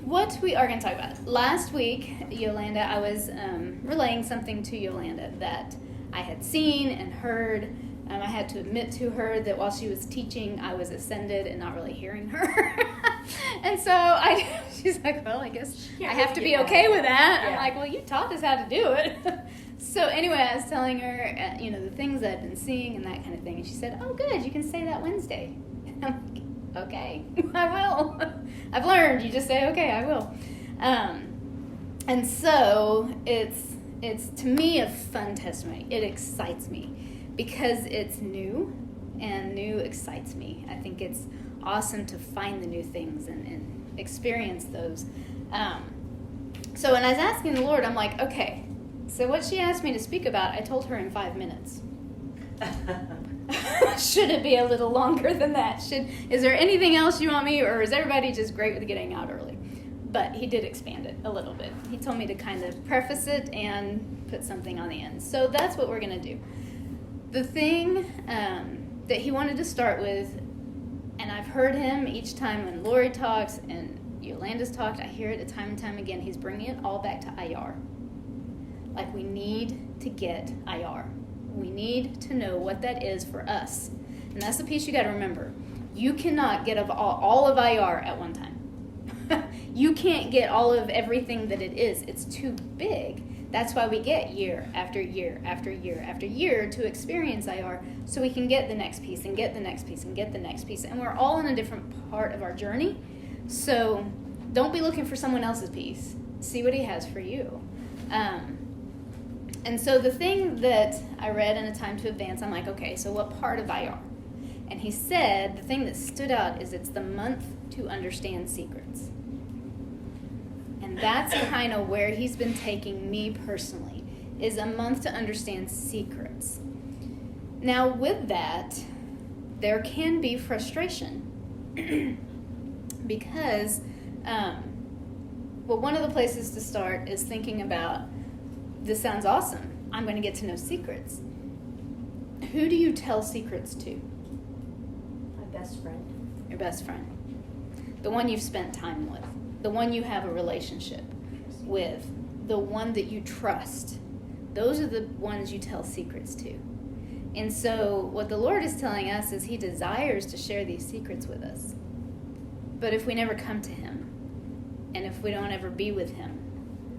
what we are going to talk about. Last week, Yolanda, I was relaying something to Yolanda that I had seen and heard. I had to admit to her that while she was teaching, I was ascended and not really hearing her. And so she's like, well, I guess I have to be okay with that. Yeah. I'm like, well, you taught us how to do it. So anyway, I was telling her, the things I'd been seeing and that kind of thing. And she said, oh, good, you can say that Wednesday. And I'm like, okay, I will. I've learned. You just say, okay, I will. And so it's to me a fun testimony. It excites me because it's new, and new excites me. I think it's awesome to find the new things and experience those. So when I was asking the Lord, I'm like, okay, so what she asked me to speak about, I told her in 5 minutes. Should it be a little longer than that? Is there anything else you want me, or is everybody just great with getting out early? But he did expand it a little bit. He told me to kind of preface it and put something on the end. So that's what we're going to do. The thing that he wanted to start with, and I've heard him each time when Lori talks and Yolanda's talked, I hear it time and time again, he's bringing it all back to IR. Like, we need to get IR. We need to know what that is for us. And that's the piece you got to remember. You cannot get all of IR at one time. You can't get all of everything that it is. It's too big. That's why we get year after year after year after year to experience IR, so we can get the next piece and get the next piece and get the next piece. And we're all in a different part of our journey. So don't be looking for someone else's piece. See what he has for you. And so the thing that I read in A Time to Advance, I'm like, okay, so what part of IR? And he said the thing that stood out is it's the month to understand secrets. And that's kind of where he's been taking me personally, is a month to understand secrets. Now with that, there can be frustration because, one of the places to start is thinking about, this sounds awesome. I'm going to get to know secrets. Who do you tell secrets to? My best friend. Your best friend. The one you've spent time with. The one you have a relationship with. The one that you trust. Those are the ones you tell secrets to. And so what the Lord is telling us is he desires to share these secrets with us. But if we never come to him, and if we don't ever be with him,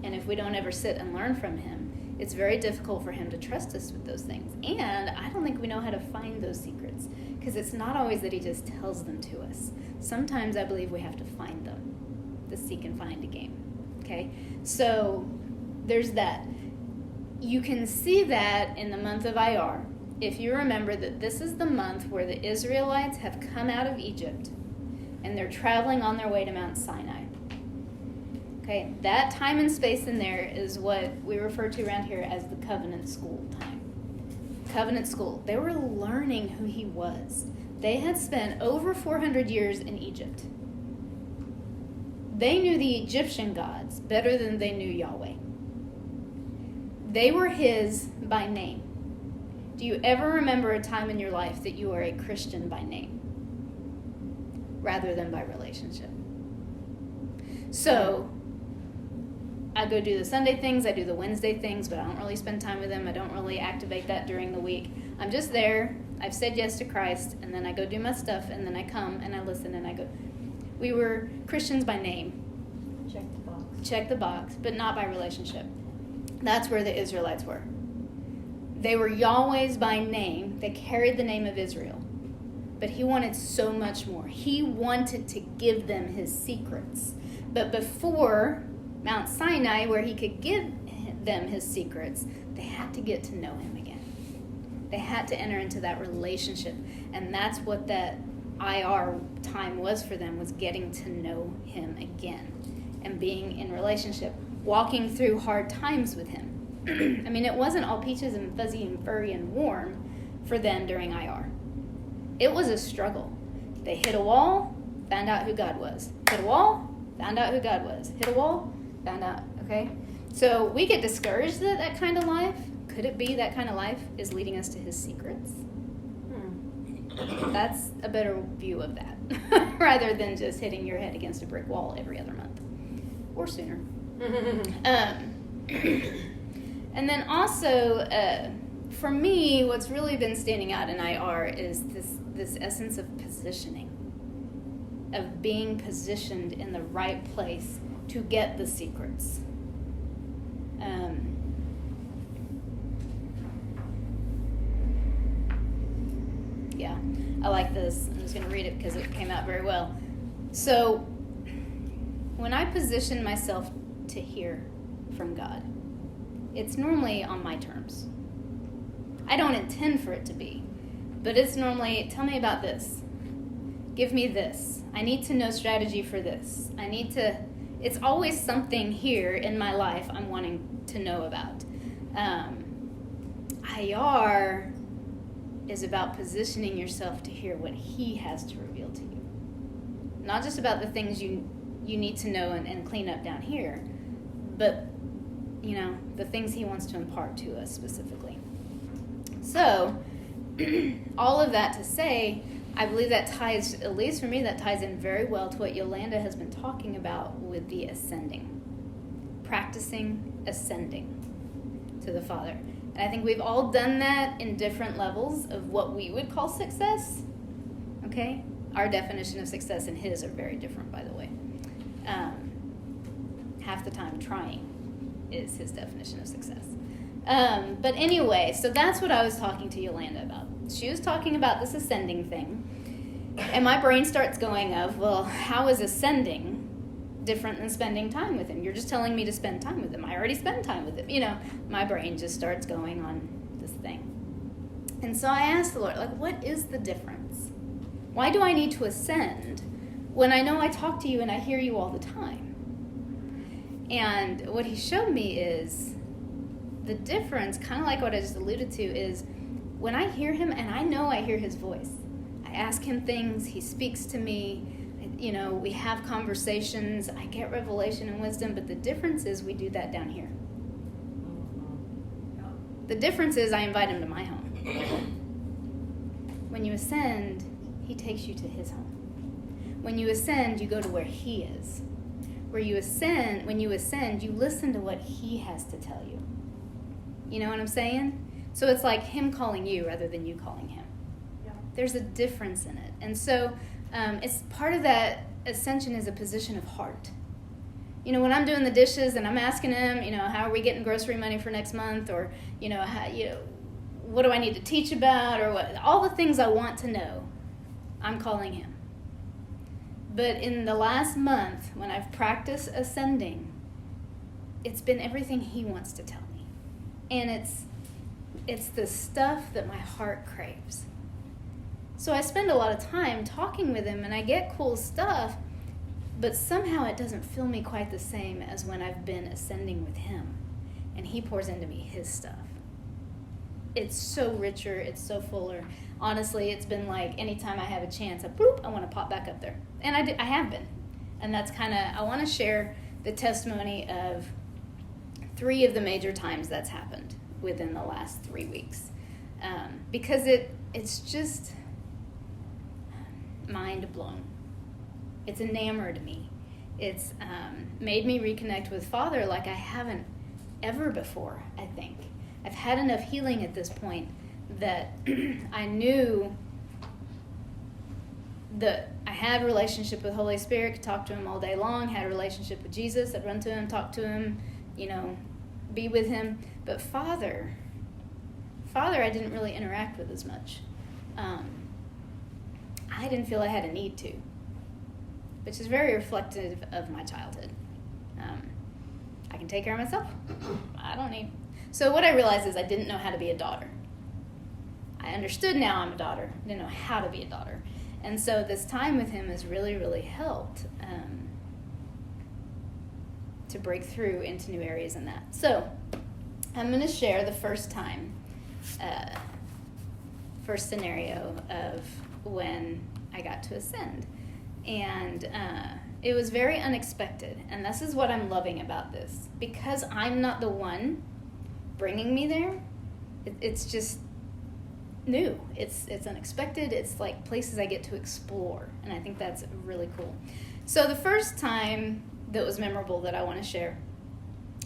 and if we don't ever sit and learn from him, it's very difficult for him to trust us with those things. And I don't think we know how to find those secrets, because it's not always that he just tells them to us. Sometimes I believe we have to find them. The seek and find a game. Okay? So there's that. You can see that in the month of IR. If you remember that this is the month where the Israelites have come out of Egypt and they're traveling on their way to Mount Sinai. Okay, that time and space in there is what we refer to around here as the covenant school time. Covenant school. They were learning who he was. They had spent over 400 years in Egypt. They knew the Egyptian gods better than they knew Yahweh. They were his by name. Do you ever remember a time in your life that you were a Christian by name rather than by relationship? So I go do the Sunday things, I do the Wednesday things, but I don't really spend time with them. I don't really activate that during the week. I'm just there. I've said yes to Christ, and then I go do my stuff, and then I come and I listen and I go. We were Christians by name. Check the box. Check the box, but not by relationship. That's where the Israelites were. They were Yahweh's by name. They carried the name of Israel. But he wanted so much more. He wanted to give them his secrets. But before Mount Sinai, where he could give them his secrets, they had to get to know him again. They had to enter into that relationship. And that's what that IR time was for them, was getting to know him again and being in relationship, walking through hard times with him. I mean, it wasn't all peaches and fuzzy and furry and warm for them during IR. It was a struggle. They hit a wall, found out who God was. Hit a wall, found out who God was. Hit a wall, found out, okay? So we get discouraged that that kind of life, could it be that kind of life is leading us to his secrets? That's a better view of that, rather than just hitting your head against a brick wall every other month. or sooner. And then also, for me, what's really been standing out in IR is this essence of positioning, of being positioned in the right place to get the secrets. Yeah, I like this. I'm just going to read it because it came out very well. So, when I position myself to hear from God, it's normally on my terms. I don't intend for it to be, but it's normally, tell me about this. Give me this. I need to know strategy for this. It's always something here in my life I'm wanting to know about. IR is about positioning yourself to hear what he has to reveal to you. Not just about the things you need to know and clean up down here, but, the things he wants to impart to us specifically. So, all of that to say, I believe that ties, at least for me, that ties in very well to what Yolanda has been talking about with the ascending. Practicing ascending to the Father. And I think we've all done that in different levels of what we would call success. Okay? Our definition of success and his are very different, by the way. Half the time trying is his definition of success. But anyway, so that's what I was talking to Yolanda about. She was talking about this ascending thing. And my brain starts going well, how is ascending different than spending time with him? You're just telling me to spend time with him. I already spend time with him. My brain just starts going on this thing. And so I asked the Lord, what is the difference? Why do I need to ascend when I know I talk to you and I hear you all the time? And what he showed me is the difference, kind of like what I just alluded to, is when I hear him and I know I hear his voice. I ask him things, he speaks to me, we have conversations, I get revelation and wisdom, but the difference is we do that down here. The difference is I invite him to my home. When you ascend, he takes you to his home. When you ascend, you go to where he is. When you ascend, you listen to what he has to tell you. You know what I'm saying? So it's like him calling you rather than you calling him. Yeah. There's a difference in it. And so it's part of that ascension is a position of heart. When I'm doing the dishes and I'm asking him, how are we getting grocery money for next month? Or, what do I need to teach about? Or what? All the things I want to know, I'm calling him. But in the last month, when I've practiced ascending, it's been everything he wants to tell me. And it's the stuff that my heart craves. So I spend a lot of time talking with him, and I get cool stuff, but somehow it doesn't feel me quite the same as when I've been ascending with him, and he pours into me his stuff. It's so richer, it's so fuller. Honestly, it's been like anytime I have a chance, I want to pop back up there. And I have been. And that's I want to share the testimony of 3 of the major times that's happened within the last 3 weeks. Because it's just mind blown. It's enamored me. It's made me reconnect with Father like I haven't ever before, I think. I've had enough healing at this point that I knew that I had a relationship with Holy Spirit, could talk to him all day long, had a relationship with Jesus, I'd run to him, talk to him, be with him. But Father, I didn't really interact with as much. I didn't feel I had a need to, which is very reflective of my childhood. I can take care of myself. I don't need. So what I realized is I didn't know how to be a daughter. I understood now I'm a daughter. I didn't know how to be a daughter. And so this time with him has really, really helped to break through into new areas in that. So I'm going to share the first scenario of when I got to ascend. And it was very unexpected. And this is what I'm loving about this. Because I'm not the one bringing me there, it's just new. It's unexpected. It's like places I get to explore. And I think that's really cool. So the first time that was memorable that I want to share.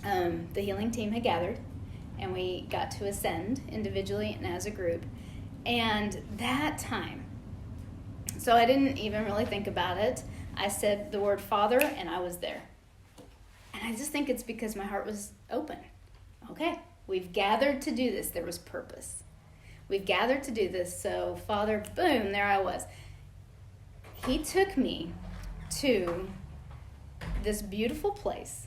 The healing team had gathered, and we got to ascend individually and as a group. And that time, so I didn't even really think about it. I said the word Father, and I was there. And I just think it's because my heart was open. Okay, we've gathered to do this. There was purpose. We've gathered to do this. So Father, boom, there I was. He took me to this beautiful place.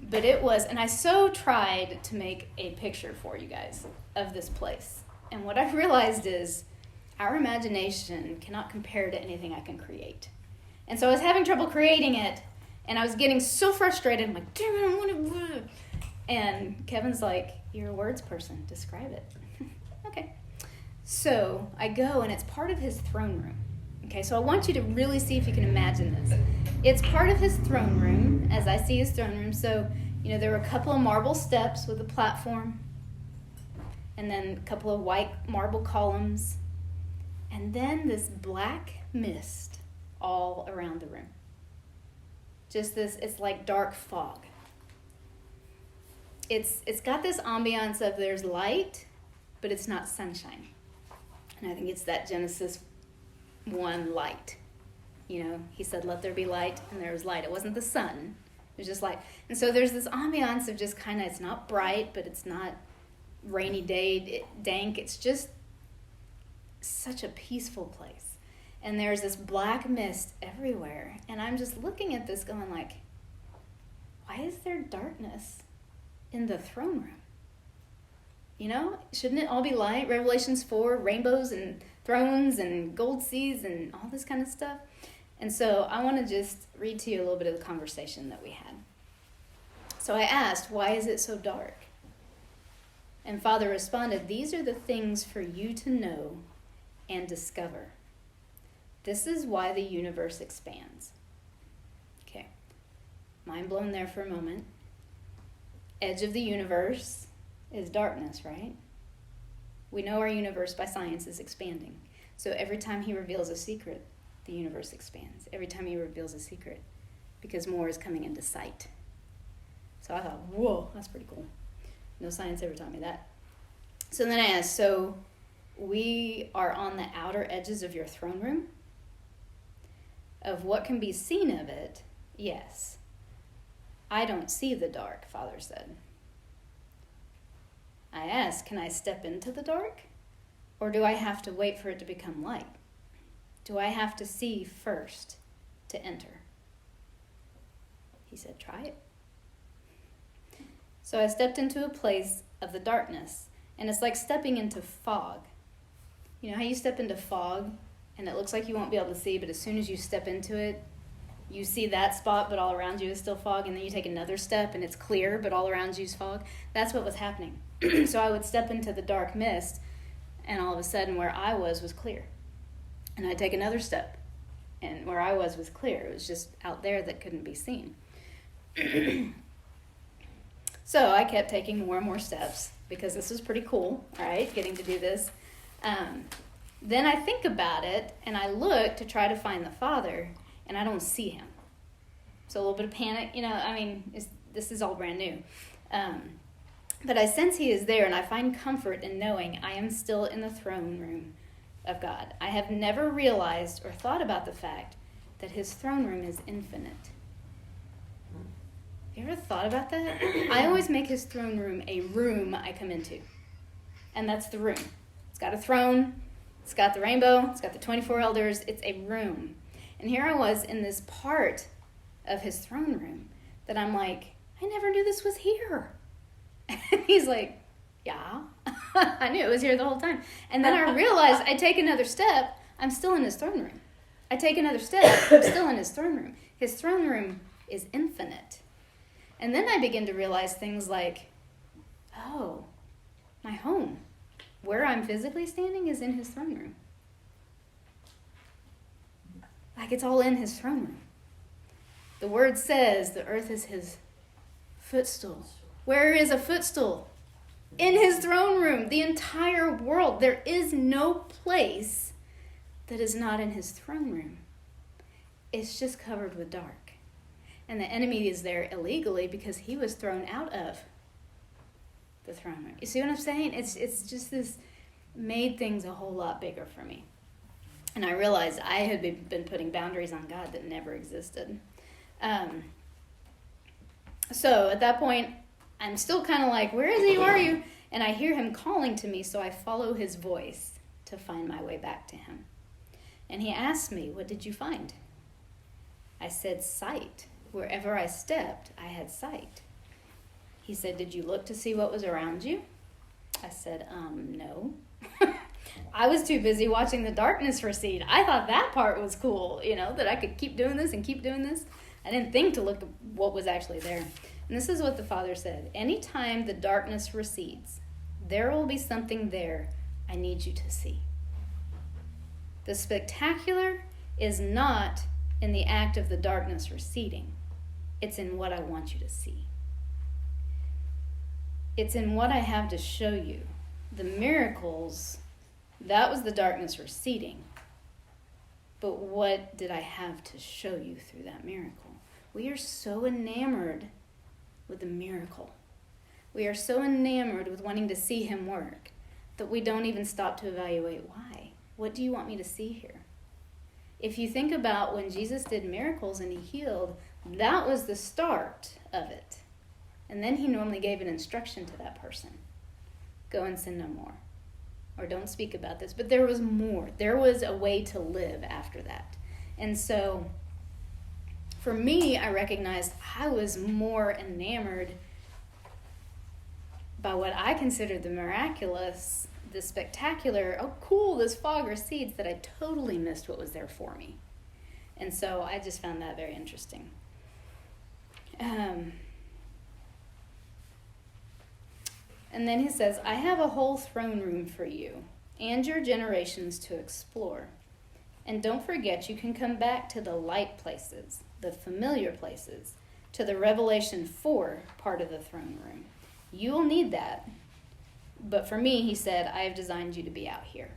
But it was, and I so tried to make a picture for you guys of this place. And what I realized is our imagination cannot compare to anything I can create. And so I was having trouble creating it, and I was getting so frustrated. I'm like, damn it, I want to. And Kevin's like, you're a words person. Describe it. Okay. So I go, and it's part of his throne room. Okay, so I want you to really see if you can imagine this. It's part of his throne room, as I see his throne room. So, there were a couple of marble steps with a platform, and then a couple of white marble columns, and then this black mist all around the room. Just this, it's like dark fog. It's got this ambiance of there's light, but it's not sunshine. And I think it's that Genesis 1 light. He said, let there be light, and there was light. It wasn't the sun. It was just light. And so there's this ambiance of just kind of, it's not bright, but it's not rainy day, dank. It's just such a peaceful place. And there's this black mist everywhere. And I'm just looking at this going like, why is there darkness in the throne room? Shouldn't it all be light? Revelations 4, rainbows and thrones and gold seas and all this kind of stuff. And so I want to just read to you a little bit of the conversation that we had. So I asked, why is it so dark? And Father responded, these are the things for you to know and discover. This is why the universe expands. Okay. Mind blown there for a moment. Edge of the universe is darkness, right? We know our universe by science is expanding. So every time he reveals a secret, the universe expands. Every time he reveals a secret, because more is coming into sight. So I thought, whoa, that's pretty cool. No science ever taught me that. So then I asked, so we are on the outer edges of your throne room? Of what can be seen of it, yes. I don't see the dark, Father said. I asked, can I step into the dark? Or do I have to wait for it to become light? Do I have to see first to enter? He said, try it. So I stepped into a place of the darkness, and it's like stepping into fog. You know how you step into fog, and it looks like you won't be able to see, but as soon as you step into it, you see that spot, but all around you is still fog, and then you take another step, and it's clear, but all around you is fog. That's what was happening. So I would step into the dark mist, and all of a sudden where I was clear. And I'd take another step, and where I was clear. It was just out there that couldn't be seen. So I kept taking more and more steps, because this was pretty cool, right, getting to do this. Then I think about it, and I look to try to find the Father, and I don't see him. So a little bit of panic, this is all brand new. But I sense he is there, and I find comfort in knowing I am still in the throne room of God. I have never realized or thought about the fact that his throne room is infinite. You ever thought about that? I always make his throne room a room I come into. And that's the room. It's got a throne, it's got the rainbow, it's got the 24 elders, it's a room. And here I was in this part of his throne room that I'm like, I never knew this was here. And he's like, yeah, I knew it was here the whole time. And then I realized I take another step, I'm still in his throne room. I take another step, I'm still in his throne room. His throne room is infinite. And then I begin to realize things like, oh, my home, where I'm physically standing is in his throne room. Like it's all in his throne room. The word says the earth is his footstool. Where is a footstool? In his throne room, the entire world. There is no place that is not in his throne room. It's just covered with dark. And the enemy is there illegally because he was thrown out of the throne room. You see what I'm saying? It's just this made things a whole lot bigger for me. And I realized I had been putting boundaries on God that never existed. So at that point, I'm still kind of like, where is he? Where are you? And I hear him calling to me, so I follow his voice to find my way back to him. And he asked me, what did you find? I said, sight. Wherever I stepped, I had sight. He said, did you look to see what was around you? I said, no. I was too busy watching the darkness recede. I thought that part was cool, that I could keep doing this and keep doing this. I didn't think to look at what was actually there. And this is what the Father said. Anytime the darkness recedes, there will be something there I need you to see. The spectacular is not in the act of the darkness receding. It's in what I want you to see. It's in what I have to show you. The miracles, that was the darkness receding. But what did I have to show you through that miracle? We are so enamored with the miracle. We are so enamored with wanting to see him work that we don't even stop to evaluate why. What do you want me to see here? If you think about when Jesus did miracles and he healed, that was the start of it. And then he normally gave an instruction to that person. Go and sin no more. Or don't speak about this. But there was more. There was a way to live after that. And so, for me, I recognized I was more enamored by what I considered the miraculous, the spectacular. Oh, cool, this fog recedes, that I totally missed what was there for me. And so I just found that very interesting. And then he says, I have a whole throne room for you and your generations to explore. And don't forget, you can come back to the light places, the familiar places, to the Revelation 4 part of the throne room. You will need that. But for me, he said, I have designed you to be out here.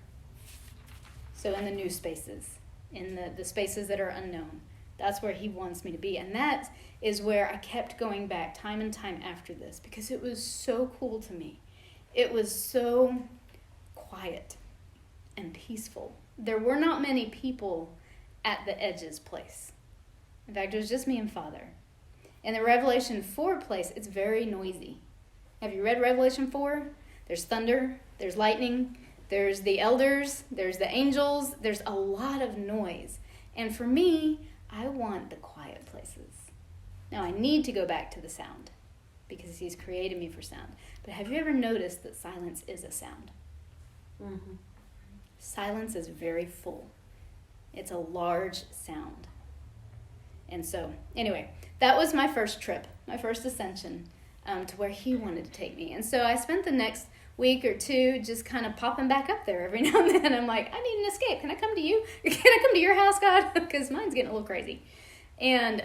So in the new spaces, in the spaces that are unknown. That's where he wants me to be. And that is where I kept going back time and time after this, because it was so cool to me. It was so quiet and peaceful. There were not many people at the edges place. In fact, it was just me and Father. In the Revelation 4 place, it's very noisy. Have you read Revelation 4? There's thunder, there's lightning, there's the elders, there's the angels, there's a lot of noise. And for me, I want the quiet places. Now, I need to go back to the sound because he's created me for sound. But have you ever noticed that silence is a sound? Mm-hmm. Silence is very full. It's a large sound. And so, anyway, that was my first trip, my first ascension to where he wanted to take me. And so I spent the next week or two just kind of popping back up there every now and then. I'm like, I need an escape. Can I come to you? Can I come to your house, God? Because mine's getting a little crazy. And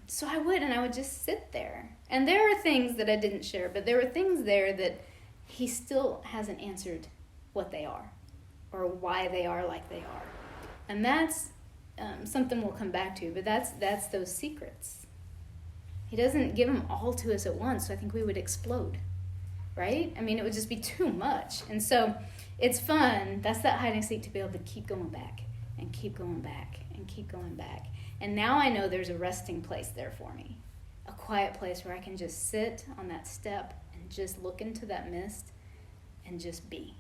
so I would just sit there. And there are things that I didn't share, but there were things there that he still hasn't answered what they are or why they are like they are. And that's something we'll come back to, but that's those secrets. He doesn't give them all to us at once, so I think we would explode, right? I mean, it would just be too much. And so it's fun. That's that hide and seek, to be able to keep going back and keep going back and keep going back. And now I know there's a resting place there for me, a quiet place where I can just sit on that step and just look into that mist and just be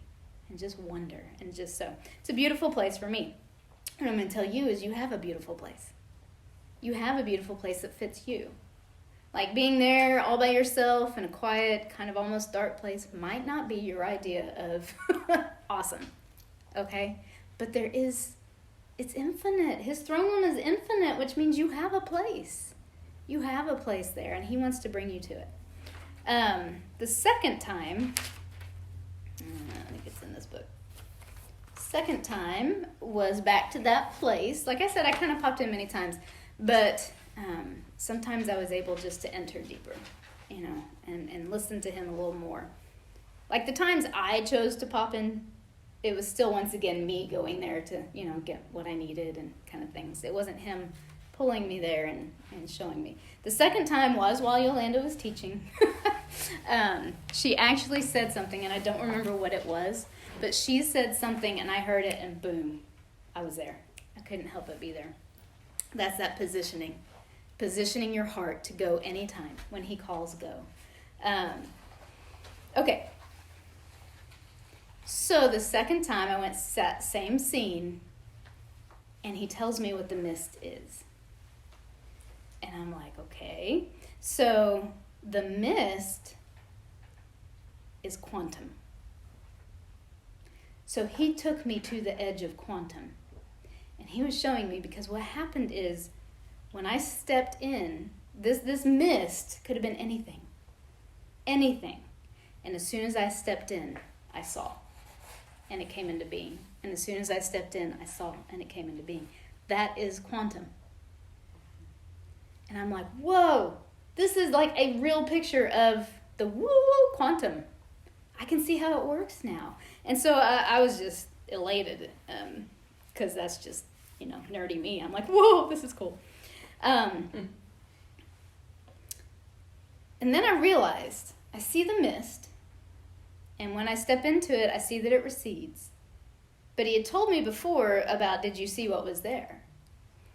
and just wonder. And just so it's a beautiful place for me. What I'm going to tell you is you have a beautiful place. You have a beautiful place that fits you. Like being there all by yourself in a quiet, kind of almost dark place might not be your idea of awesome, okay? But it's infinite. His throne room is infinite, which means you have a place. You have a place there, and he wants to bring you to it. The second time, I think it's in this book. Second time was back to that place. Like I said, I kind of popped in many times, but sometimes I was able just to enter deeper, and listen to him a little more. Like the times I chose to pop in, it was still once again me going there to, get what I needed and kind of things. It wasn't him pulling me there and showing me. The second time was while Yolanda was teaching. She actually said something, and I don't remember what it was, but she said something, and I heard it, and boom, I was there. I couldn't help but be there. That's that positioning. Positioning your heart to go anytime. When he calls, go. Okay. So the second time I went, same scene, and he tells me what the mist is. And I'm like, okay. So the mist is quantum. So he took me to the edge of quantum. And he was showing me, because what happened is, when I stepped in, this mist could have been anything. Anything. And as soon as I stepped in, I saw. And it came into being. And as soon as I stepped in, I saw, and it came into being. That is quantum. And I'm like, whoa, this is like a real picture of the woo-woo quantum. I can see how it works now. And so I was just elated, because that's just, nerdy me. I'm like, whoa, this is cool. And then I realized, I see the mist, and when I step into it, I see that it recedes. But he had told me before about, did you see what was there?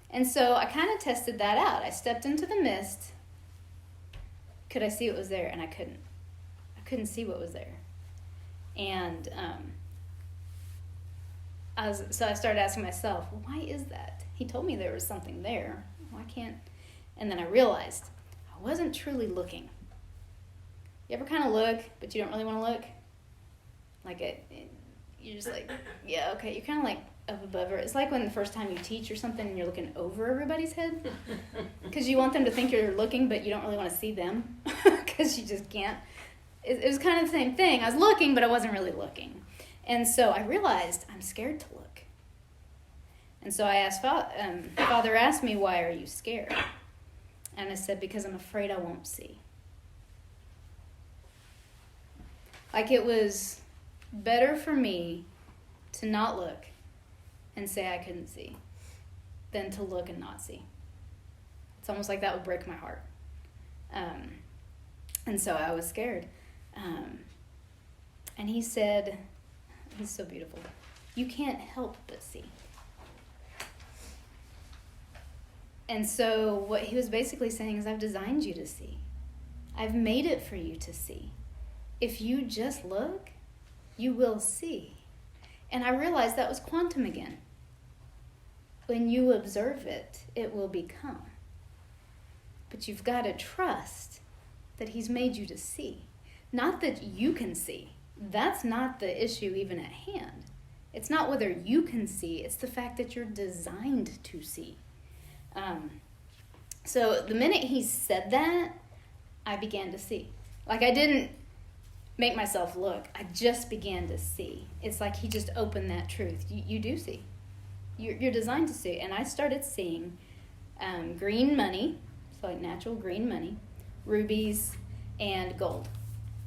And so I kind of tested that out. I stepped into the mist. Could I see what was there? And I couldn't. I couldn't see what was there. And so I started asking myself, well, why is that? He told me there was something there. Why can't? And then I realized I wasn't truly looking. You ever kind of look, but you don't really want to look? Like you're just like, yeah, okay. You're kind of like up above her. It's like when the first time you teach or something and you're looking over everybody's head. Because you want them to think you're looking, but you don't really want to see them. Because you just can't. It was kind of the same thing. I was looking, but I wasn't really looking. And so I realized I'm scared to look. And so I asked, Father asked me, why are you scared? And I said, because I'm afraid I won't see. Like, it was better for me to not look and say I couldn't see than to look and not see. It's almost like that would break my heart. And so I was scared. And he said, he's so beautiful, you can't help but see. And so what he was basically saying is, I've designed you to see. I've made it for you to see. If you just look, you will see. And I realized that was quantum again. When you observe it, it will become. But you've got to trust that he's made you to see. Not that you can see. That's not the issue even at hand. It's not whether you can see. It's the fact that you're designed to see. So the minute he said that, I began to see. Like, I didn't make myself look. I just began to see. It's like he just opened that truth. You do see. You're designed to see. And I started seeing green money, so like natural green money, rubies, and gold.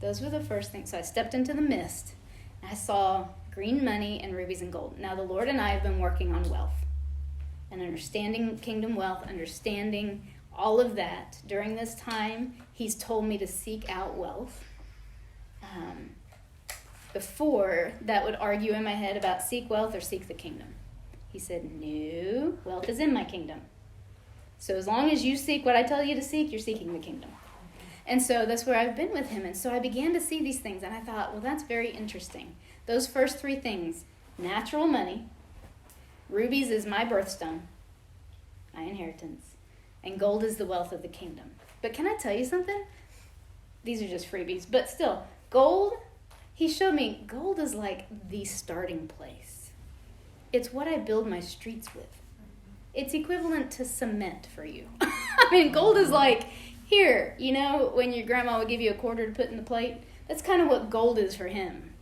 Those were the first things. So I stepped into the mist. And I saw green money and rubies and gold. Now the Lord and I have been working on wealth and understanding kingdom wealth, understanding all of that. During this time, he's told me to seek out wealth. Before, that would argue in my head about seek wealth or seek the kingdom. He said, no, wealth is in my kingdom. So as long as you seek what I tell you to seek, you're seeking the kingdom. And so that's where I've been with him. And so I began to see these things, and I thought, well, that's very interesting. Those first three things, natural money, rubies is my birthstone, my inheritance, and gold is the wealth of the kingdom. But can I tell you something? These are just freebies, but still, gold, he showed me, gold is like the starting place. It's what I build my streets with. It's equivalent to cement for you. I mean, gold is like, here, when your grandma would give you a quarter to put in the plate, that's kind of what gold is for him.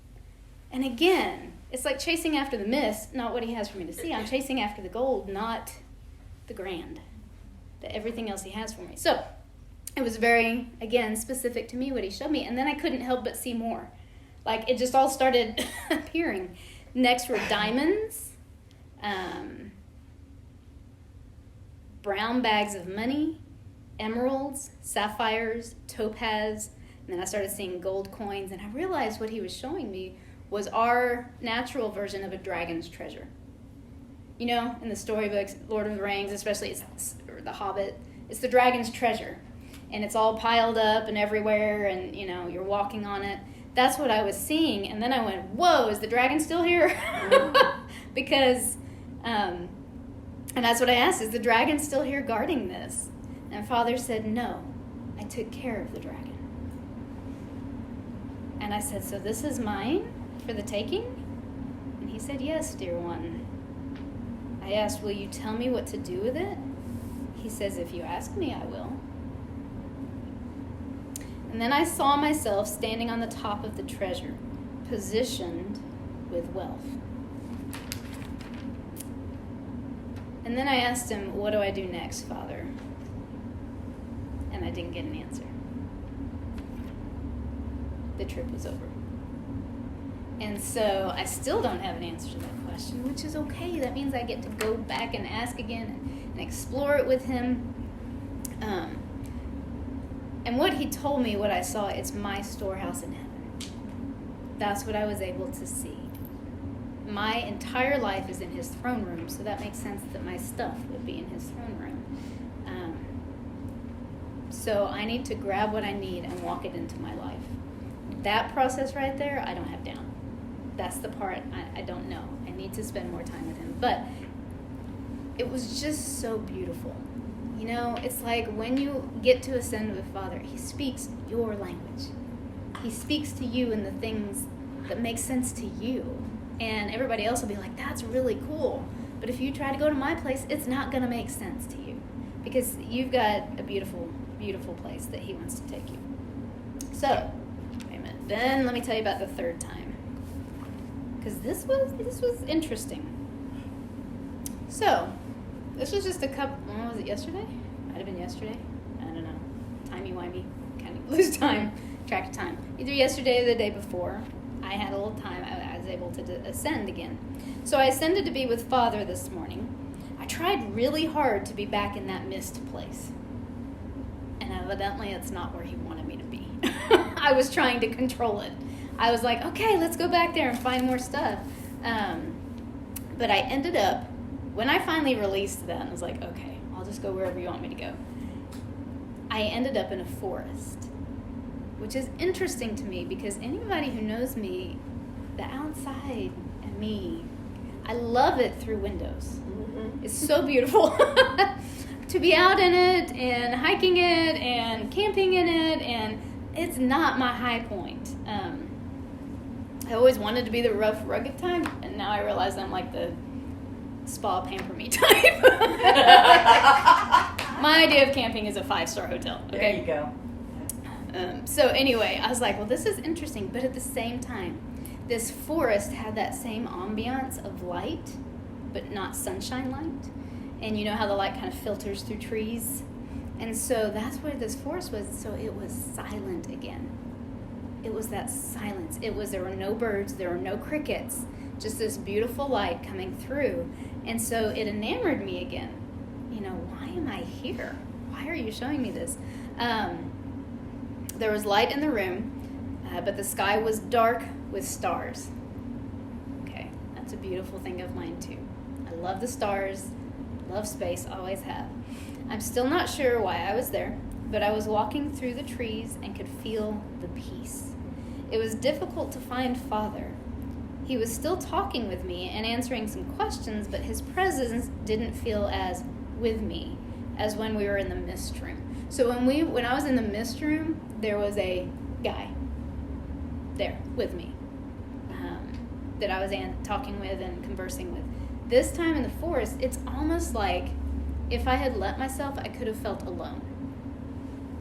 And again, it's like chasing after the mist, not what he has for me to see. I'm chasing after the gold, not the grand, everything else he has for me. So it was very, again, specific to me what he showed me. And then I couldn't help but see more. Like, it just all started appearing. Next were diamonds, brown bags of money, emeralds, sapphires, topaz, and then I started seeing gold coins, and I realized what he was showing me was our natural version of a dragon's treasure. You know, in the storybooks, Lord of the Rings, especially or The Hobbit, it's the dragon's treasure. And it's all piled up and everywhere, and, you know, you're walking on it. That's what I was seeing. And then I went, whoa, is the dragon still here? Because, and that's what I asked, is the dragon still here guarding this? And Father said, no, I took care of the dragon. And I said, so this is mine for the taking? And he said, yes, dear one. I asked, will you tell me what to do with it? He says, if you ask me, I will. And then I saw myself standing on the top of the treasure, positioned with wealth. And then I asked him, what do I do next, Father? And I didn't get an answer. The trip was over. And so I still don't have an answer to that question, which is okay. That means I get to go back and ask again and explore it with him. And what he told me, what I saw, it's my storehouse in heaven. That's what I was able to see. My entire life is in his throne room, so that makes sense that my stuff would be in his throne room. So I need to grab what I need and walk it into my life. That process right there, I don't have down. That's the part I don't know. I need to spend more time with him. But it was just so beautiful. You know, it's like when you get to ascend with Father, he speaks your language. He speaks to you in the things that make sense to you. And everybody else will be like, that's really cool. But if you try to go to my place, it's not going to make sense to you. Because you've got a beautiful, beautiful place that he wants to take you. So, wait a minute. Then let me tell you about the third time. Because this was interesting. So, this was just a couple, when was it, yesterday? Might have been yesterday. I don't know. Timey-wimey. Kind of lose time, track of time. Either yesterday or the day before. I had a little time. I was able to ascend again. So I ascended to be with Father this morning. I tried really hard to be back in that mist place. And evidently it's not where he wanted me to be. I was trying to control it. I was like, okay, let's go back there and find more stuff. But I ended up, when I finally released that, I was like, okay, I'll just go wherever you want me to go. I ended up in a forest, which is interesting to me because anybody who knows me, the outside and me, I love it through windows. Mm-hmm. It's so beautiful to be out in it and hiking it and camping in it, and it's not my high point. I always wanted to be the rough, rugged type, and now I realize I'm like the spa pamper me type. My idea of camping is a 5-star hotel. Okay? There you go. So anyway, I was like, well, this is interesting, but at the same time, this forest had that same ambiance of light, but not sunshine light. And you know how the light kind of filters through trees? And so that's where this forest was. So it was silent again. It was that silence. There were no birds, there were no crickets, just this beautiful light coming through. And so it enamored me again. You know, why am I here? Why are you showing me this? There was light in the room, but the sky was dark with stars. Okay, that's a beautiful thing of mine too. I love the stars, love space, always have. I'm still not sure why I was there, but I was walking through the trees and could feel the peace. It was difficult to find Father. He was still talking with me and answering some questions, but his presence didn't feel as with me as when we were in the mist room. So when I was in the mist room, there was a guy there with me that I was talking with and conversing with. This time in the forest, it's almost like if I had let myself, I could have felt alone.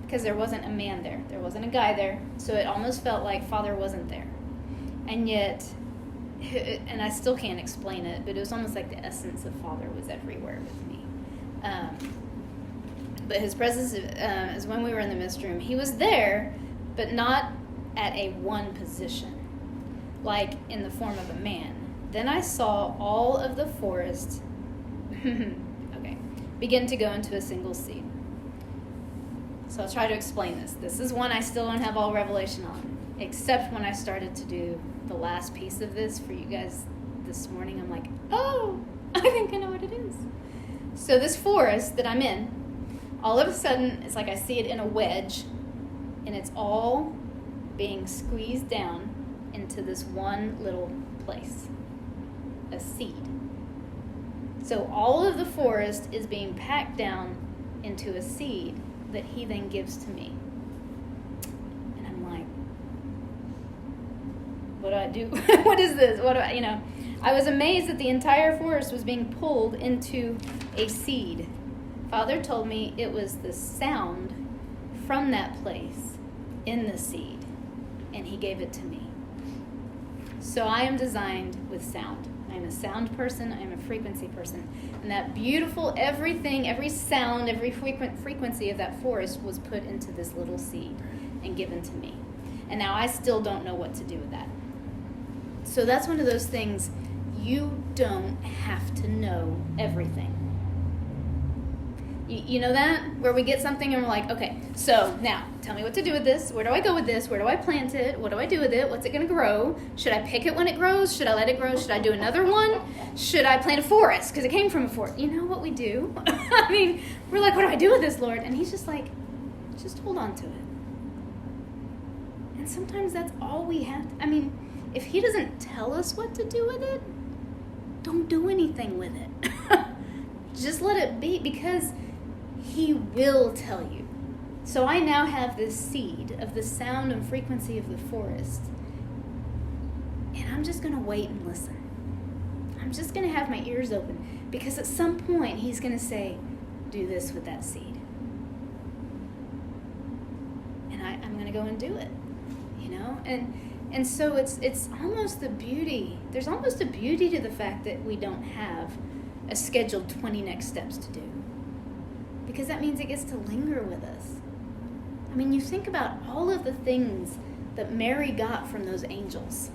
Because there wasn't a man there. There wasn't a guy there. So it almost felt like Father wasn't there. And yet, and I still can't explain it, but it was almost like the essence of Father was everywhere with me. But his presence is when we were in the mist room. He was there, but not at a one position, like in the form of a man. Then I saw all of the forest. Okay. begin to go into a single seed. So I'll try to explain this. This is one I still don't have all revelation on, except when I started to do the last piece of this for you guys this morning. I'm like, oh, I think I know what it is. So this forest that I'm in, all of a sudden, it's like I see it in a wedge, and it's all being squeezed down into this one little place, a seed. So all of the forest is being packed down into a seed that he then gives to me. And I'm like, what do I do? What is this? What do I, I was amazed that the entire forest was being pulled into a seed. Father told me it was the sound from that place in the seed, and he gave it to me. So I am designed with sound. I'm a sound person. I'm a frequency person. And that beautiful everything, every sound, every frequency of that forest was put into this little seed and given to me. And now I still don't know what to do with that. So that's one of those things, you don't have to know everything. You know that? Where we get something and we're like, okay, so now tell me what to do with this. Where do I go with this? Where do I plant it? What do I do with it? What's it going to grow? Should I pick it when it grows? Should I let it grow? Should I do another one? Should I plant a forest? Because it came from a forest. You know what we do? I mean, we're like, what do I do with this, Lord? And he's just like, just hold on to it. And sometimes that's all we have. If he doesn't tell us what to do with it, don't do anything with it. Just let it be, because he will tell you. So I now have this seed of the sound and frequency of the forest. And I'm just going to wait and listen. I'm just going to have my ears open, because at some point he's going to say, do this with that seed. And I'm going to go and do it, And so it's almost the beauty. There's almost a beauty to the fact that we don't have a scheduled 20 next steps to do. Because that means it gets to linger with us. You think about all of the things that Mary got from those angels.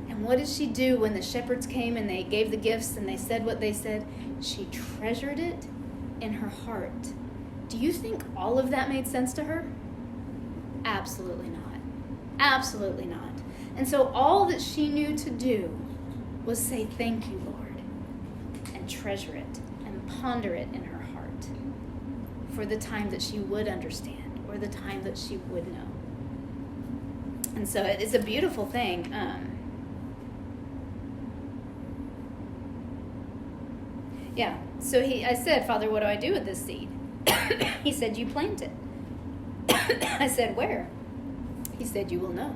And what did she do when the shepherds came and they gave the gifts and they said what they said? She treasured it in her heart. Do you think all of that made sense to her? Absolutely not. Absolutely not. And so all that she knew to do was say, thank you, Lord, and treasure it and ponder it in her heart for the time that she would understand or the time that she would know. And so it's a beautiful thing. So I said, Father, what do I do with this seed? He said, you plant it. I said, where? He said, you will know.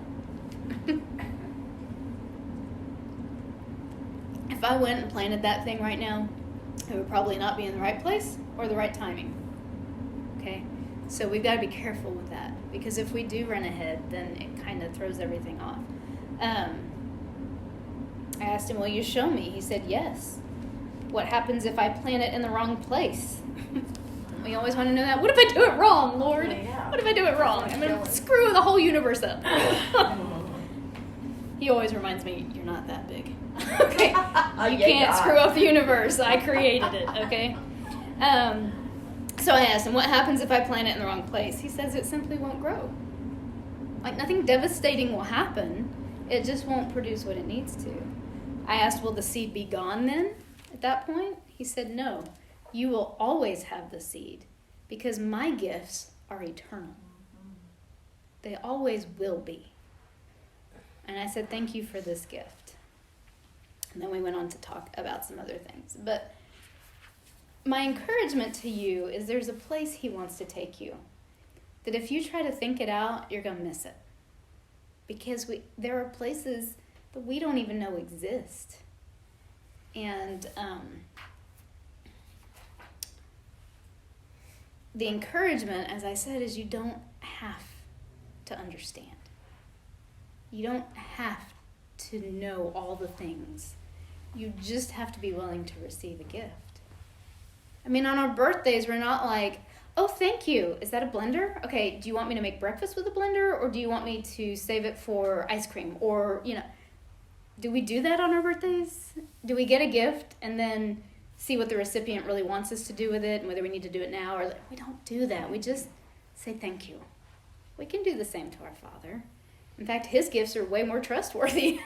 If I went and planted that thing right now, it would probably not be in the right place or the right timing. Okay? So we've got to be careful with that, because if we do run ahead, then it kind of throws everything off. I asked him, will you show me? He said, yes. What happens if I plant it in the wrong place? We always want to know that. What if I do it wrong, Lord? Yeah. What if I do it wrong? I'm going to screw the whole universe up. He always reminds me, you're not that big. Okay? You can't screw up the universe. I created it, okay? So I asked him, what happens if I plant it in the wrong place? He says it simply won't grow. Like, nothing devastating will happen. It just won't produce what it needs to. I asked, will the seed be gone then at that point? He said, no. You will always have the seed, because my gifts are eternal. They always will be. And I said, thank you for this gift. And then we went on to talk about some other things. But my encouragement to you is there's a place he wants to take you, that if you try to think it out, you're going to miss it. Because there are places that we don't even know exist. And the encouragement, as I said, is you don't have to understand. You don't have to know all the things. You just have to be willing to receive a gift. On our birthdays, we're not like, oh, thank you. Is that a blender? Okay, do you want me to make breakfast with a blender, or do you want me to save it for ice cream? Or, do we do that on our birthdays? Do we get a gift and then see what the recipient really wants us to do with it and whether we need to do it now or we don't do that. We just say thank you. We can do the same to our Father. In fact, his gifts are way more trustworthy.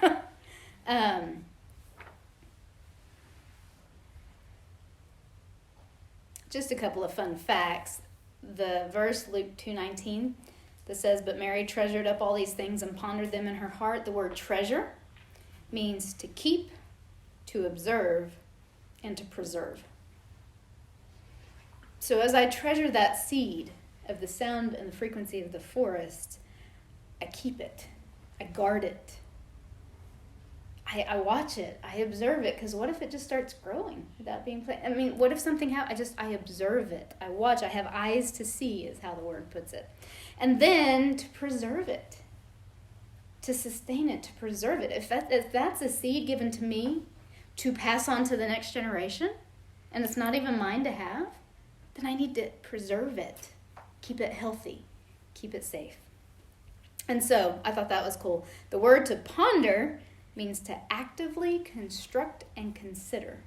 Just a couple of fun facts. The verse, Luke 2:19, that says, "But Mary treasured up all these things and pondered them in her heart." The word treasure means to keep, to observe, and to preserve. So as I treasure that seed of the sound and the frequency of the forest, I keep it. I guard it. I watch it. I observe it, because what if it just starts growing without being planted? I mean, what if something happens? I observe it. I watch. I have eyes to see, is how the word puts it. And then to preserve it, to sustain it, to preserve it. If that's a seed given to me to pass on to the next generation, and it's not even mine to have, then I need to preserve it, keep it healthy, keep it safe. And so I thought that was cool. The word to ponder means to actively construct and consider.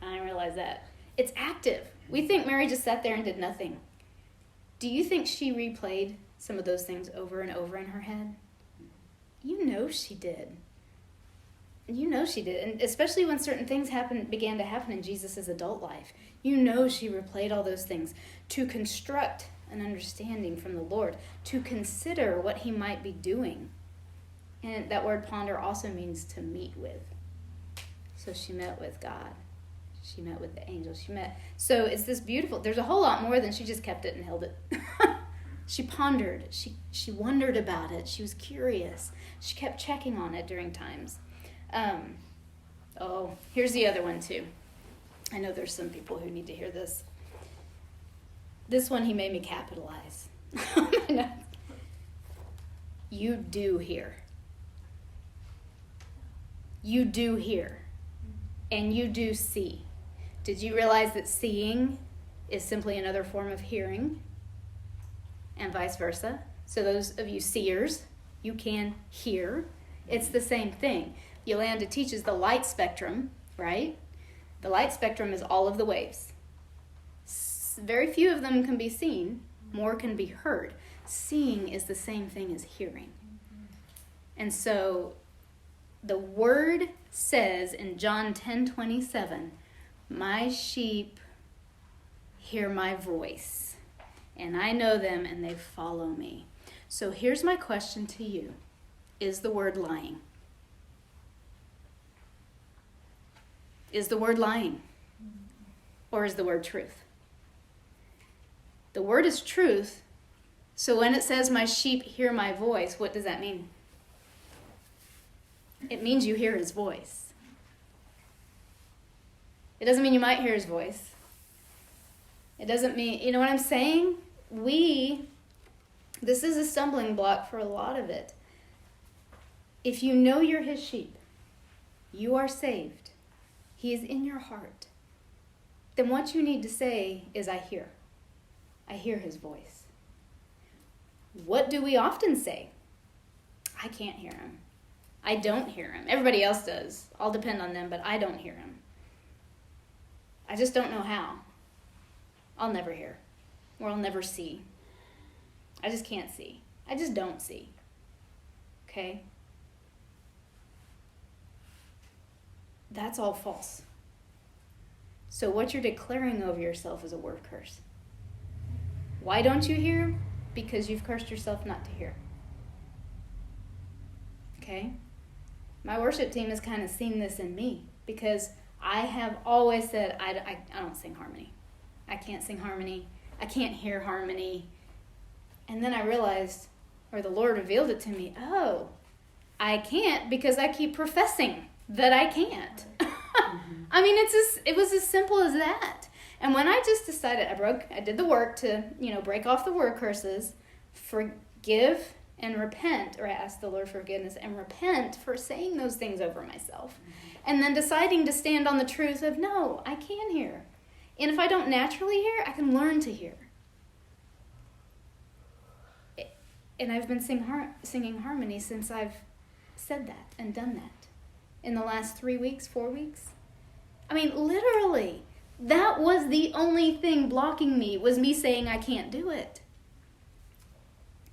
I didn't realize that. It's active. We think Mary just sat there and did nothing. Do you think she replayed some of those things over and over in her head? You know she did. You know she did. And especially when certain things began to happen in Jesus' adult life. You know she replayed all those things to construct an understanding from the Lord, to consider what he might be doing. And that word ponder also means to meet with. So she met with God. She met with the angels. So it's this beautiful, there's a whole lot more than she just kept it and held it. She pondered. She wondered about it. She was curious. She kept checking on it during times. Here's the other one too. I know there's some people who need to hear this. This one he made me capitalize. You do hear. You do hear. And you do see. Did you realize that seeing is simply another form of hearing? And vice versa. So those of you seers, you can hear. It's the same thing. Yolanda teaches the light spectrum, right? The light spectrum is all of the waves. Very few of them can be seen. More can be heard. Seeing is the same thing as hearing. And so the word says in John 10:27, "My sheep hear my voice, and I know them, and they follow me." So here's my question to you. Is the word lying? Is the word lying? Or is the word truth? The word is truth. So when it says, "My sheep hear my voice," what does that mean? It means you hear his voice. It doesn't mean you might hear his voice. It doesn't mean, you know what I'm saying? This is a stumbling block for a lot of it. If you know you're his sheep, you are saved, he is in your heart, then what you need to say is, "I hear. I hear his voice." What do we often say? "I can't hear him. I don't hear him. Everybody else does. I'll depend on them, but I don't hear him. I just don't know how. I'll never hear. Or I'll never see. I just can't see. I just don't see." Okay? That's all false. So what you're declaring over yourself is a word curse. Why don't you hear? Because you've cursed yourself not to hear. Okay? My worship team has kind of seen this in me, because I have always said, I don't sing harmony. I can't sing harmony. I can't hear harmony. And then I realized, or the Lord revealed it to me, I can't because I keep professing that I can't. I mean, it was as simple as that. And when I just decided, I did the work to, break off the word curses, forgive and repent, or ask the Lord for forgiveness and repent for saying those things over myself. And then deciding to stand on the truth of, no, I can hear. And if I don't naturally hear, I can learn to hear. And I've been singing harmony since I've said that and done that. In the last 3 weeks, 4 weeks, I mean, literally, that was the only thing blocking me, was me saying I can't do it.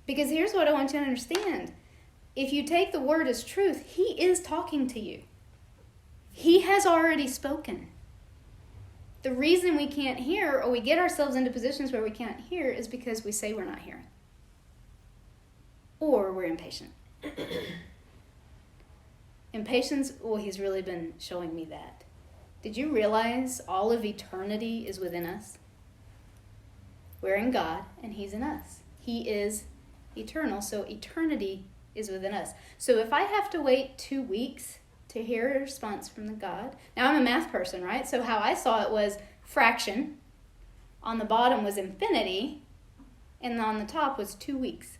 Because here's what I want you to understand. If you take the word as truth, he is talking to you. He has already spoken. The reason we can't hear, or we get ourselves into positions where we can't hear, is because we say we're not hearing. Or we're impatient. Impatience, well, he's really been showing me that. Did you realize all of eternity is within us? We're in God, and he's in us. He is eternal, so eternity is within us. So if I have to wait 2 weeks to hear a response from the God, now I'm a math person, right? So how I saw it was fraction, on the bottom was infinity, and on the top was 2 weeks.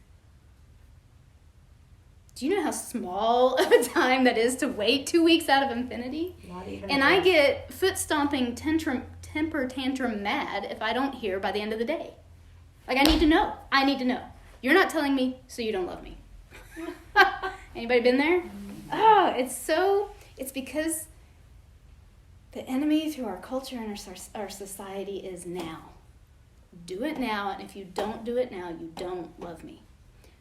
Do you know how small of a time that is to wait 2 weeks out of infinity? Not even. And I get foot-stomping, temper tantrum mad if I don't hear by the end of the day. Like, I need to know. I need to know. You're not telling me, so you don't love me. Anybody been there? Oh, it's because the enemy through our culture and our society is now. Do it now, and if you don't do it now, you don't love me.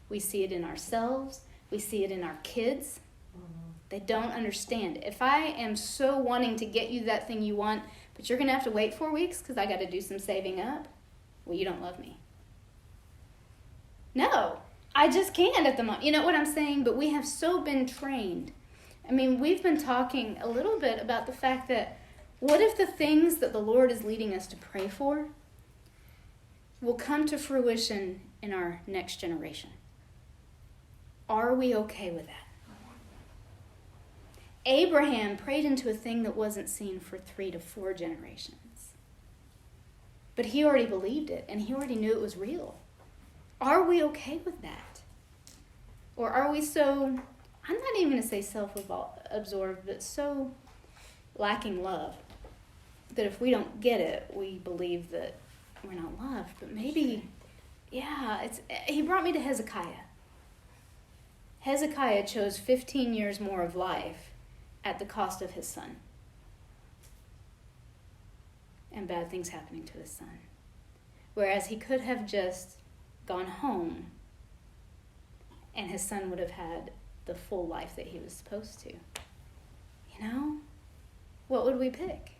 We see it in ourselves. We see it in our kids. They don't understand. If I am so wanting to get you that thing you want, but you're going to have to wait 4 weeks because I got to do some saving up, well, you don't love me. No, I just can't at the moment. You know what I'm saying? But we have so been trained. I mean, we've been talking a little bit about the fact that what if the things that the Lord is leading us to pray for will come to fruition in our next generation? Are we okay with that? Abraham prayed into a thing that wasn't seen for 3 to 4 generations. But he already believed it, and he already knew it was real. Are we okay with that? Or are we so, I'm not even going to say self-absorbed, but so lacking love that if we don't get it, we believe that we're not loved. But maybe, he brought me to Hezekiah. Hezekiah chose 15 years more of life at the cost of his son. And bad things happening to his son. Whereas he could have just gone home and his son would have had the full life that he was supposed to. You know? What would we pick?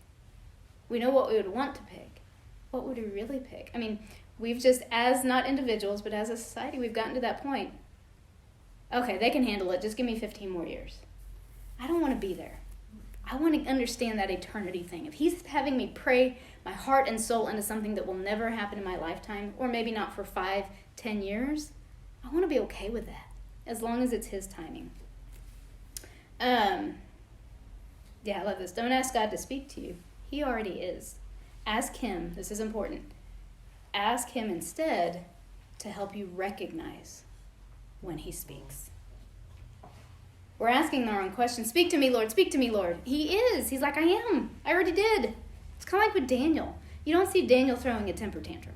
We know what we would want to pick. What would we really pick? I mean, we've just, as not individuals, but as a society, we've gotten to that point. Okay, they can handle it. Just give me 15 more years. I don't want to be there. I want to understand that eternity thing. If he's having me pray my heart and soul into something that will never happen in my lifetime, or maybe not for 5, 10 years, I want to be okay with that, as long as it's his timing. I love this. Don't ask God to speak to you. He already is. Ask him, this is important, ask him instead to help you recognize when he speaks. We're asking the wrong question. Speak to me, Lord. Speak to me, Lord. He is. He's like, I am. I already did. It's kind of like with Daniel. You don't see Daniel throwing a temper tantrum.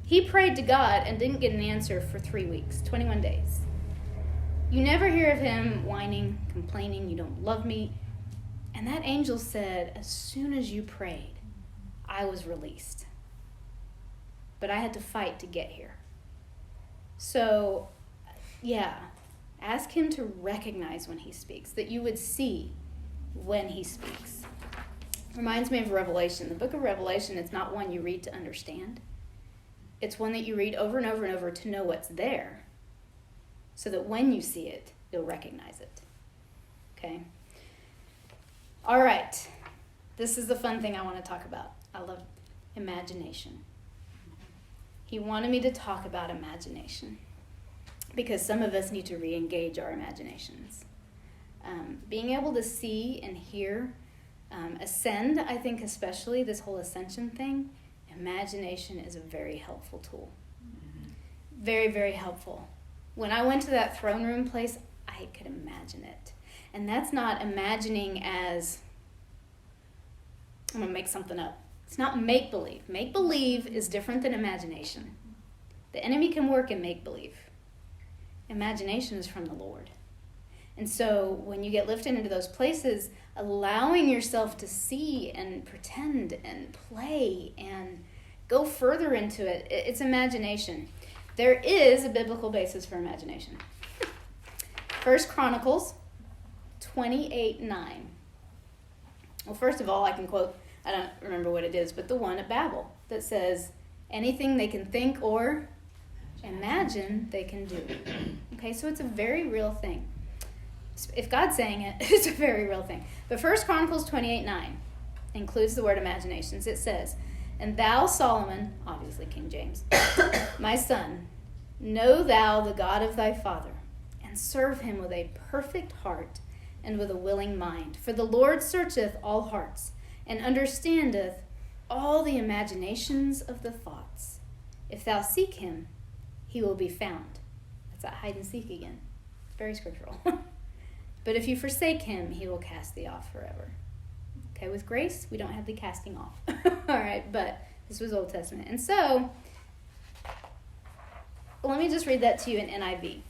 He prayed to God and didn't get an answer for 3 weeks, 21 days. You never hear of him whining, complaining, you don't love me. And that angel said, as soon as you prayed, I was released. But I had to fight to get here. So, ask him to recognize when he speaks, that you would see when he speaks. Reminds me of Revelation. The book of Revelation, it's not one you read to understand. It's one that you read over and over and over to know what's there, so that when you see it, you'll recognize it. Okay? All right. This is the fun thing I want to talk about. I love imagination. He wanted me to talk about imagination, because some of us need to re-engage our imaginations. Being able to see and hear, ascend, I think especially this whole ascension thing, imagination is a very helpful tool. Very, very helpful. When I went to that throne room place, I could imagine it. And that's not imagining as, I'm going to make something up. It's not make-believe. Make-believe is different than imagination. The enemy can work in make-believe. Imagination is from the Lord. And so when you get lifted into those places, allowing yourself to see and pretend and play and go further into it, it's imagination. There is a biblical basis for imagination. 1 Chronicles 28:9. Well, first of all, I can quote, I don't remember what it is, but the one at Babel that says, anything they can think or imagine, they can do. Okay, so it's a very real thing. If God's saying it, it's a very real thing. But 1 Chronicles 28:9 includes the word imaginations. It says, and thou, Solomon, obviously King James, my son, know thou the God of thy father, and serve him with a perfect heart and with a willing mind. For the Lord searcheth all hearts, and understandeth all the imaginations of the thoughts. If thou seek him, he will be found. That's that hide and seek again. It's very scriptural. But if you forsake him, he will cast thee off forever. Okay, with grace, we don't have the casting off. All right, but this was Old Testament. And so, let me just read that to you in NIV.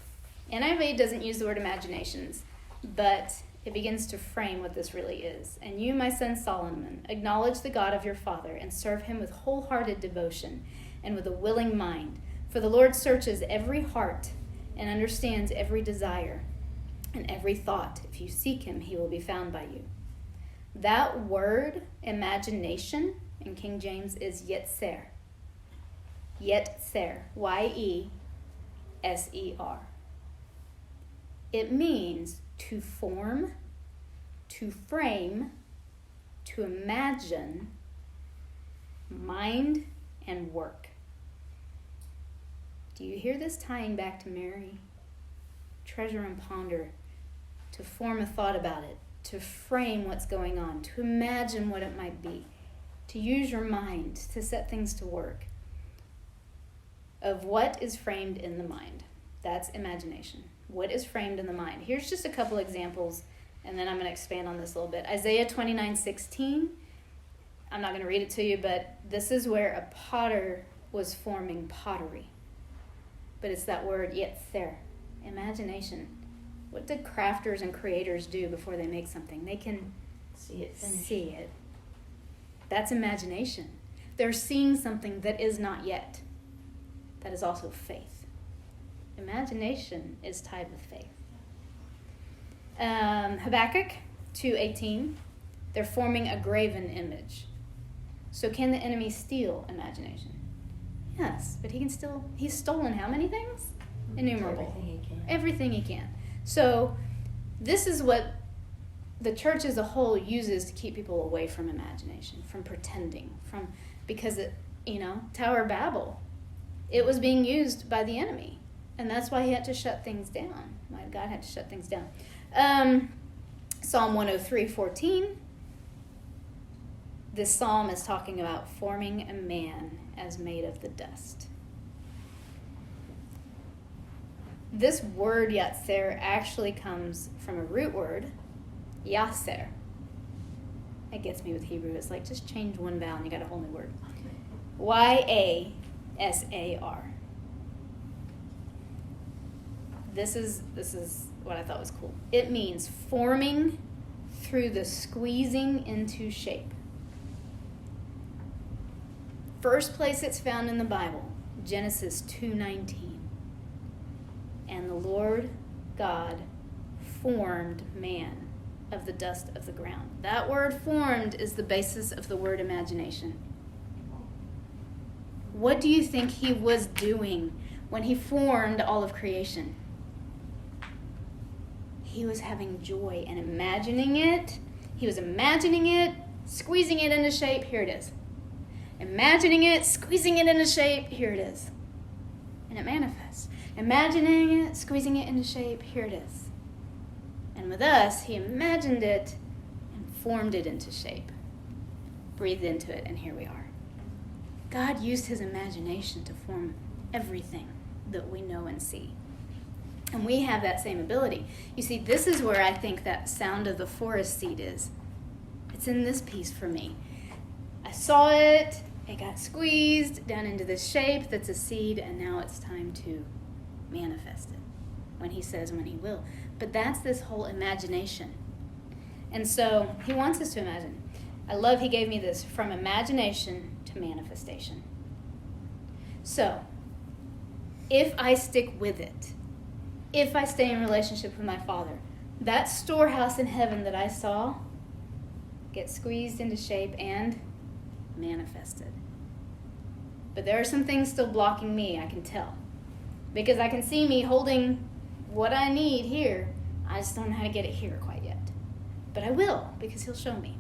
NIV doesn't use the word imaginations, but it begins to frame what this really is. And you, my son Solomon, acknowledge the God of your father and serve him with wholehearted devotion and with a willing mind. For the Lord searches every heart and understands every desire and every thought. If you seek him, he will be found by you. That word, imagination, in King James is yetzer. Yetzer. Y-E-S-E-R. It means to form, to frame, to imagine, mind, and work. Do you hear this tying back to Mary? Treasure and ponder, to form a thought about it, to frame what's going on, to imagine what it might be, to use your mind to set things to work. Of what is framed in the mind. That's imagination. What is framed in the mind? Here's just a couple examples, and then I'm going to expand on this a little bit. Isaiah 29:16. I'm not going to read it to you, but this is where a potter was forming pottery. But it's that word yetzer, imagination. What did crafters and creators do before they make something? They can See it finish. see it. That's imagination. They're seeing something that is not yet. That is also faith. Imagination is tied with faith. Habakkuk 2:18. They're forming a graven image. So can the enemy steal imagination? Yes, but he's stolen how many things? Innumerable. Everything he can. Everything he can. So this is what the church as a whole uses to keep people away from imagination, from pretending, because Tower of Babel, it was being used by the enemy. And that's why he had to shut things down. Why God had to shut things down. Psalm 103:14. This psalm is talking about forming a man as made of the dust. This word yatzer actually comes from a root word, yaser. It gets me with Hebrew. It's like just change one vowel and you got a whole new word. Y-A-S-A-R. This is what I thought was cool. It means forming through the squeezing into shape. First place it's found in the Bible, Genesis 2:19. And the Lord God formed man of the dust of the ground. That word formed is the basis of the word imagination. What do you think he was doing when he formed all of creation? He was having joy and imagining it. He was imagining it, squeezing it into shape. Here it is. Imagining it, squeezing it into shape. Here it is. And it manifests. Imagining it, squeezing it into shape. Here it is. And with us, he imagined it and formed it into shape. Breathed into it, and here we are. God used his imagination to form everything that we know and see. And we have that same ability. You see, this is where I think that sound of the forest seed is. It's in this piece for me. I saw it, it got squeezed down into this shape that's a seed, and now it's time to manifest it. when he says when he will. But that's this whole imagination. And so he wants us to imagine. I love he gave me this, from imagination to manifestation. So, if I stick with it, if I stay in relationship with my Father, that storehouse in heaven that I saw gets squeezed into shape and manifested. But there are some things still blocking me, I can tell. Because I can see me holding what I need here. I just don't know how to get it here quite yet. But I will, because he'll show me.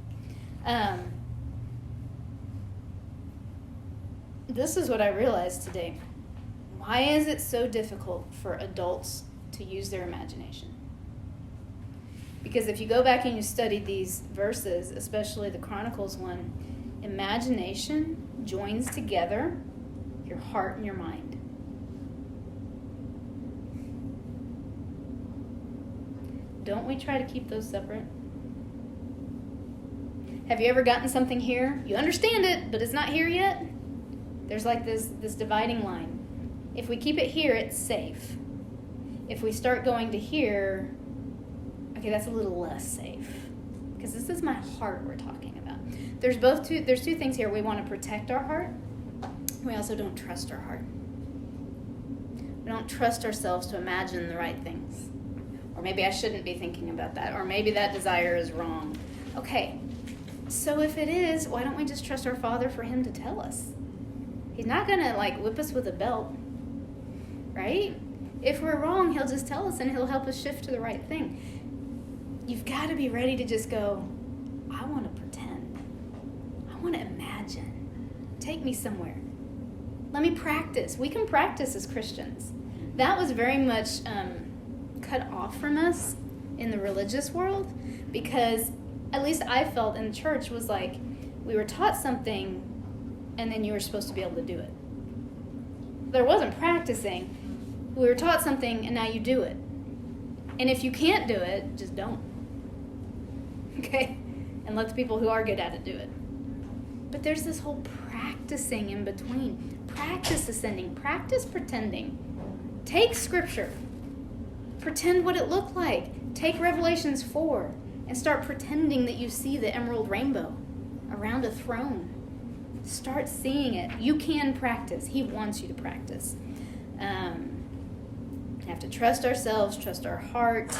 This is what I realized today. Why is it so difficult for adults to use their imagination? Because if you go back and you study these verses, especially the Chronicles one, imagination joins together your heart and your mind. Don't we try to keep those separate? Have you ever gotten something here? You understand it, but it's not here yet? There's like this dividing line. If we keep it here, it's safe. If we start going to here, okay, that's a little less safe. Because this is my heart we're talking about. There's two things here. We want to protect our heart. We also don't trust our heart. We don't trust ourselves to imagine the right things. Or maybe I shouldn't be thinking about that. Or maybe that desire is wrong. Okay, so if it is, why don't we just trust our Father for him to tell us? He's not going to whip us with a belt, right? If we're wrong, he'll just tell us and he'll help us shift to the right thing. You've got to be ready to just go, I want to pretend. I want to imagine. Take me somewhere. Let me practice. We can practice as Christians. That was very much cut off from us in the religious world, because at least I felt in church was like we were taught something and then you were supposed to be able to do it. There wasn't practicing. We were taught something and now you do it. And if you can't do it, just don't. Okay? And let the people who are good at it do it. But there's this whole practicing in between. Practice ascending. Practice pretending. Take scripture. Pretend what it looked like. Take Revelations 4 and start pretending that you see the emerald rainbow around a throne. Start seeing it. You can practice. He wants you to practice. We have to trust ourselves, trust our heart.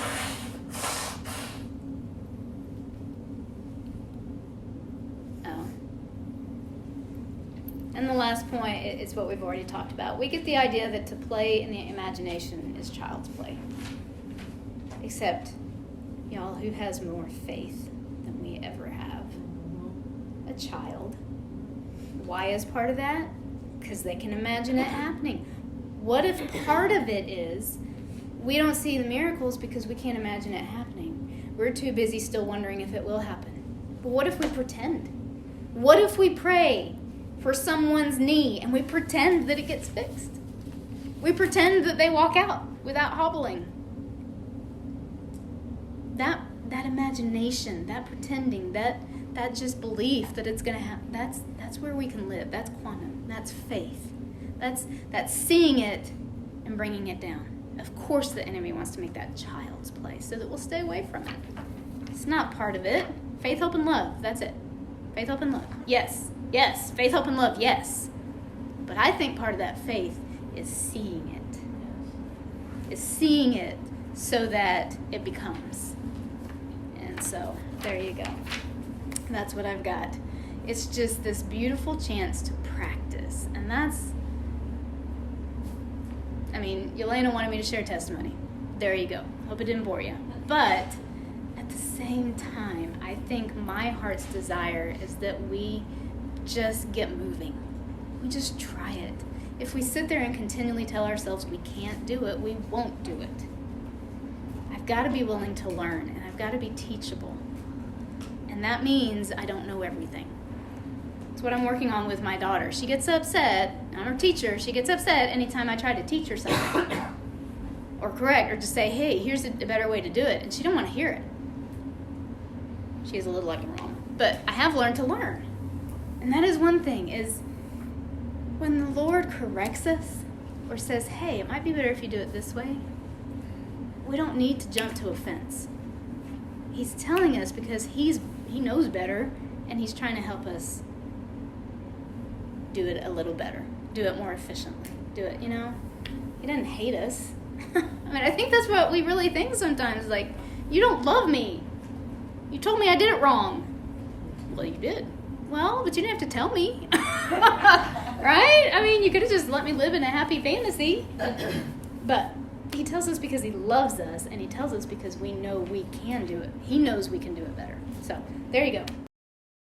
And the last point is what we've already talked about. We get the idea that to play in the imagination is child's play. Except, y'all, who has more faith than we ever have? A child. Why is part of that? Because they can imagine it happening. What if part of it is we don't see the miracles because we can't imagine it happening? We're too busy still wondering if it will happen. But what if we pretend? What if we pray for someone's knee and we pretend that it gets fixed? We pretend that they walk out without hobbling. That imagination, that pretending, that just belief that it's going to happen, that's where we can live. That's quantum. That's faith. That's seeing it and bringing it down. Of course the enemy wants to make that child's play so that we'll stay away from it. It's not part of it. Faith, hope, and love. That's it. Faith, hope, and love. Yes. Yes. Faith, hope, and love. Yes. But I think part of that faith is seeing it. Is seeing it so that it becomes. And so there you go. That's what I've got. It's just this beautiful chance to practice. And Yelena wanted me to share testimony. There you go. Hope it didn't bore you. But at the same time, I think my heart's desire is that we just get moving. We just try it. If we sit there and continually tell ourselves we can't do it, we won't do it. I've got to be willing to learn, and I've got to be teachable. And that means I don't know everything. It's what I'm working on with my daughter. She gets upset. I'm her teacher. She gets upset anytime I try to teach her something. Or correct, or just say, hey, here's a better way to do it. And she don't want to hear it. She is a little like I'm wrong. But I have learned to learn. And that is one thing, is when the Lord corrects us or says, hey, it might be better if you do it this way, we don't need to jump to offense. He's telling us because he knows better, and he's trying to help us do it a little better, do it more efficiently, do it, He doesn't hate us. I mean, I think that's what we really think sometimes, like, you don't love me. You told me I did it wrong. Well, you did. Well, but you didn't have to tell me. Right? I mean, you could have just let me live in a happy fantasy. But he tells us because he loves us, and he tells us because we know we can do it. He knows we can do it better. So, there you go.